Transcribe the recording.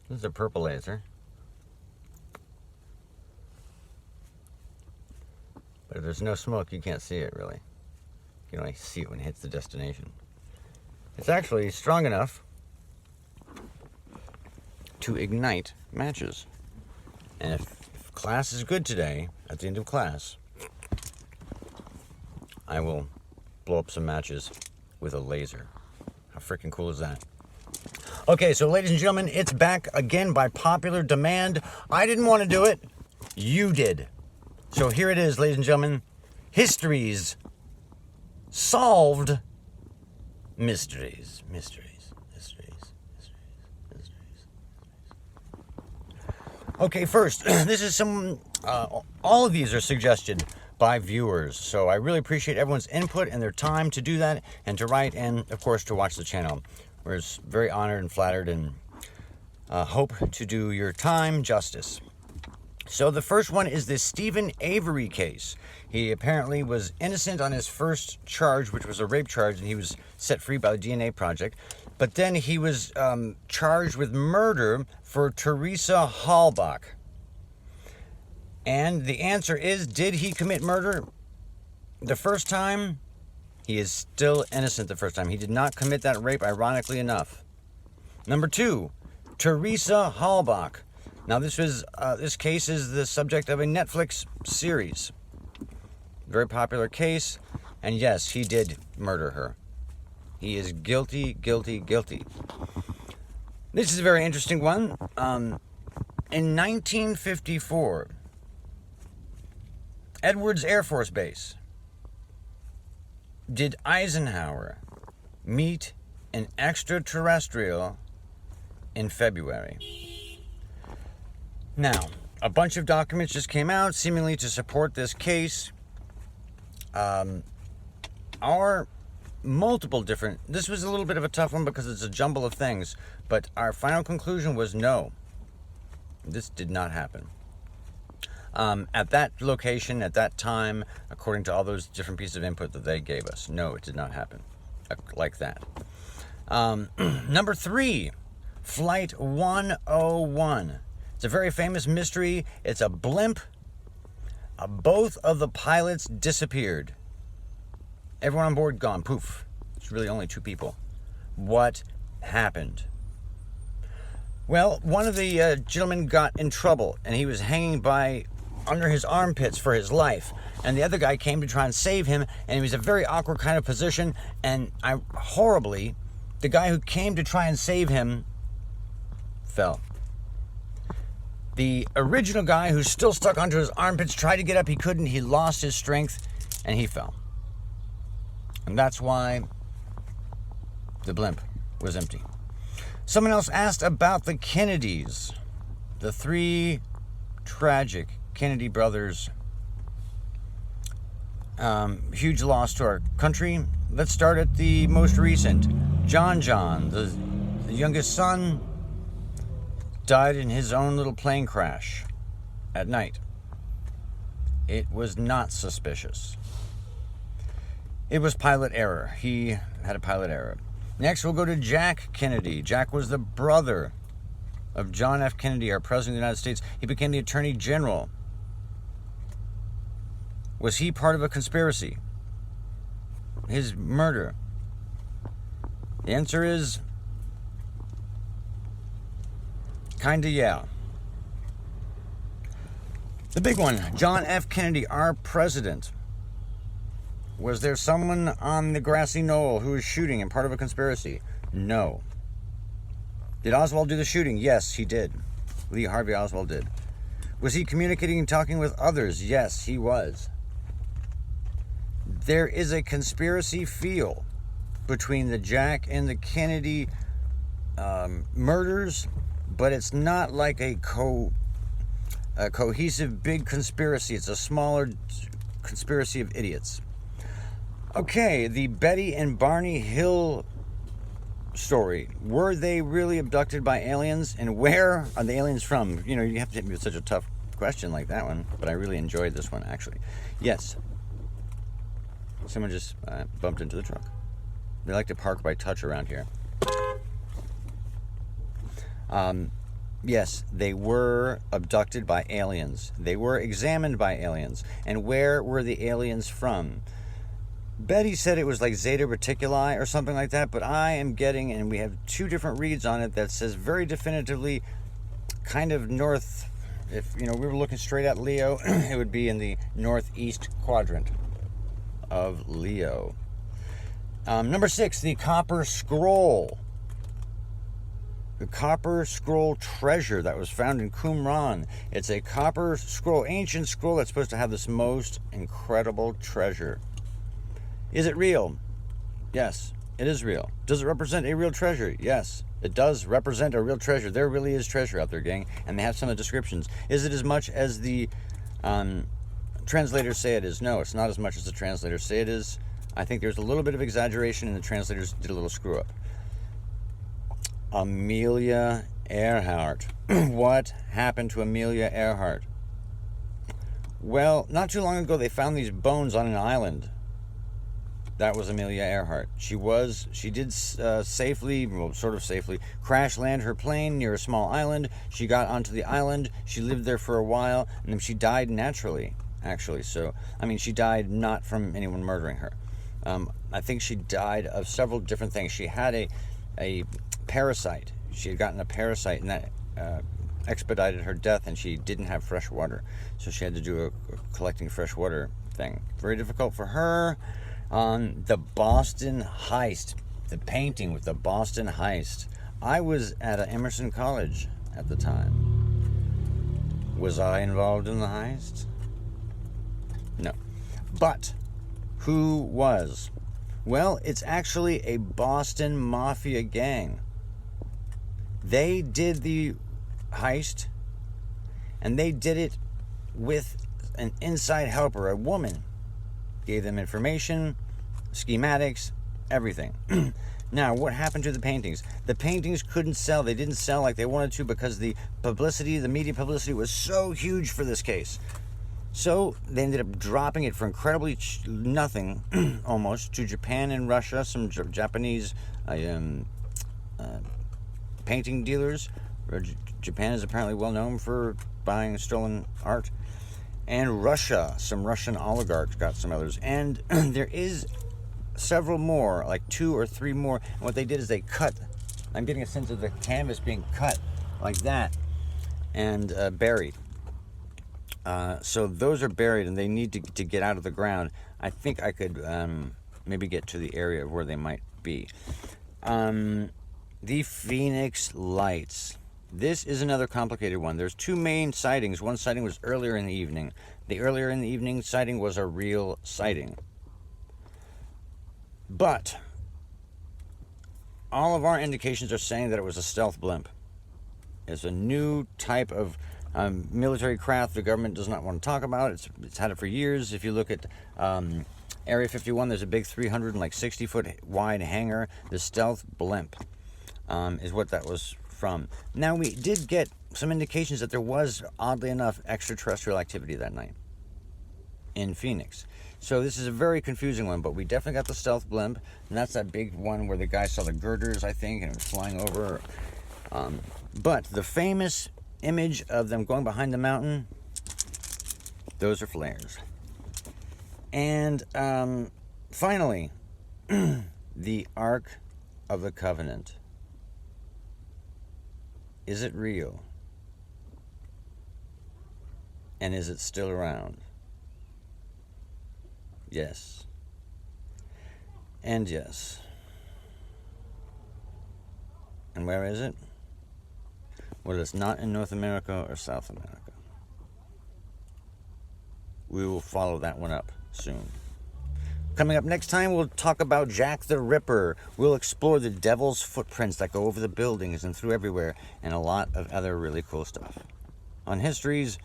This is a purple laser. But if there's no smoke, you can't see it really. You can only see it when it hits the destination. It's actually strong enough to ignite matches. And if class is good today, at the end of class, I will blow up some matches with a laser. How freaking cool is that? Okay, so ladies and gentlemen, it's back again by popular demand. I didn't want to do it. You did. So here it is, ladies and gentlemen. History's solved mysteries. Mysteries. Okay, first, this is some, all of these are suggested by viewers, so I really appreciate everyone's input and their time to do that, and to write, and of course to watch the channel. We're very honored and flattered, and hope to do your time justice. So the first one is the Steven Avery case. He apparently was innocent on his first charge, which was a rape charge, and he was set free by the DNA Project. But then he was charged with murder for Teresa Halbach. And the answer is, did he commit murder the first time? He is still innocent the first time. He did not commit that rape, ironically enough. Number two, Teresa Halbach. Now this case is the subject of a Netflix series. Very popular case. And yes, he did murder her. He is guilty, guilty, guilty. This is a very interesting one. In 1954, Edwards Air Force Base, did Eisenhower meet an extraterrestrial in February? Now, a bunch of documents just came out seemingly to support this case. Our multiple different, this was a little bit of a tough one because it's a jumble of things, but our final conclusion was no, this did not happen. At that location, at that time, according to all those different pieces of input that they gave us, no, it did not happen like that. Number three, Flight 101. It's a very famous mystery. It's a blimp. Both of the pilots disappeared. Everyone on board gone. Poof. It's really only two people. What happened? Well, one of the gentlemen got in trouble, and he was hanging by under his armpits for his life. And the other guy came to try and save him, and he was a very awkward kind of position. And horribly, the guy who came to try and save him fell. The original guy who's still stuck onto his armpits tried to get up. He couldn't. He lost his strength, and he fell. And that's why the blimp was empty. Someone else asked about the Kennedys. The three tragic Kennedy brothers. Huge loss to our country. Let's start at the most recent. John, the youngest son, died in his own little plane crash at night. It was not suspicious. It was pilot error. He had a pilot error. Next, we'll go to Jack Kennedy. Jack was the brother of John F. Kennedy, our President of the United States. He became the Attorney General. Was he part of a conspiracy? His murder? The answer is kinda yeah. The big one, John F. Kennedy, our president. Was there someone on the grassy knoll who was shooting and part of a conspiracy? No. Did Oswald do the shooting? Yes, he did. Lee Harvey Oswald did. Was he communicating and talking with others? Yes, he was. There is a conspiracy feel between the Jack and the Kennedy murders, but it's not like a cohesive big conspiracy. It's a smaller conspiracy of idiots. Okay, the Betty and Barney Hill story. Were they really abducted by aliens? And where are the aliens from? You know, you have to hit me with such a tough question like that one, but I really enjoyed this one, actually. Yes. Someone just bumped into the truck. They like to park by touch around here. Yes, they were abducted by aliens. They were examined by aliens. And where were the aliens from? Betty said it was like Zeta Reticuli or something like that, but I am getting, and we have two different reads on it that says very definitively kind of north. If we were looking straight at Leo, it would be in the northeast quadrant of Leo. Number 6, the Copper Scroll. The Copper Scroll treasure that was found in Qumran. It's a copper scroll, ancient scroll that's supposed to have this most incredible treasure. Is it real? Yes, it is real. Does it represent a real treasure? Yes, it does represent a real treasure. There really is treasure out there, gang, and they have some of the descriptions. Is it as much as the translators say it is? No, it's not as much as the translators say it is. I think there's a little bit of exaggeration, and the translators did a little screw up. Amelia Earhart. What happened to Amelia Earhart? Well, not too long ago, they found these bones on an island. That was Amelia Earhart. She did safely, well, sort of safely, crash land her plane near a small island. She got onto the island. She lived there for a while, and then she died naturally, actually. So, I mean, she died not from anyone murdering her. I think she died of several different things. She had a parasite. She had gotten a parasite, and that expedited her death, and she didn't have fresh water. So she had to do a collecting fresh water thing. Very difficult for her. The Boston Heist, the painting with the Boston Heist. I was at Emerson College at the time. Was I involved in the heist? No. But who was? Well, it's actually a Boston Mafia gang. They did the heist, and they did it with an inside helper, a woman. Gave them information, schematics, everything. Now, what happened to the paintings? The paintings couldn't sell. They didn't sell like they wanted to because the publicity, the media publicity was so huge for this case. So they ended up dropping it for incredibly nothing, almost, to Japan and Russia, some Japanese painting dealers. Japan is apparently well known for buying stolen art. And Russia, some Russian oligarchs got some others. And there is several more, like 2 or 3 more. And what they did is they cut. I'm getting a sense of the canvas being cut like that and buried. So those are buried, and they need to get out of the ground. I think I could maybe get to the area where they might be. The Phoenix Lights. This is another complicated one. There's 2 main sightings. One sighting was earlier in the evening. The earlier in the evening sighting was a real sighting. But all of our indications are saying that it was a stealth blimp. It's a new type of military craft the government does not want to talk about. It's had it for years. If you look at Area 51, there's a big 360-foot wide hangar. The stealth blimp is what that was from. Now, we did get some indications that there was, oddly enough, extraterrestrial activity that night in Phoenix. So this is a very confusing one, but we definitely got the stealth blimp, and that's that big one where the guy saw the girders, I think, and it was flying over. But the famous image of them going behind the mountain, those are flares. And finally, the Ark of the Covenant. Is it real? And is it still around? Yes. And yes. And where is it? Well, it's not in North America or South America. We will follow that one up soon. Coming up next time, we'll talk about Jack the Ripper. We'll explore the devil's footprints that go over the buildings and through everywhere, and a lot of other really cool stuff. On Mysteries.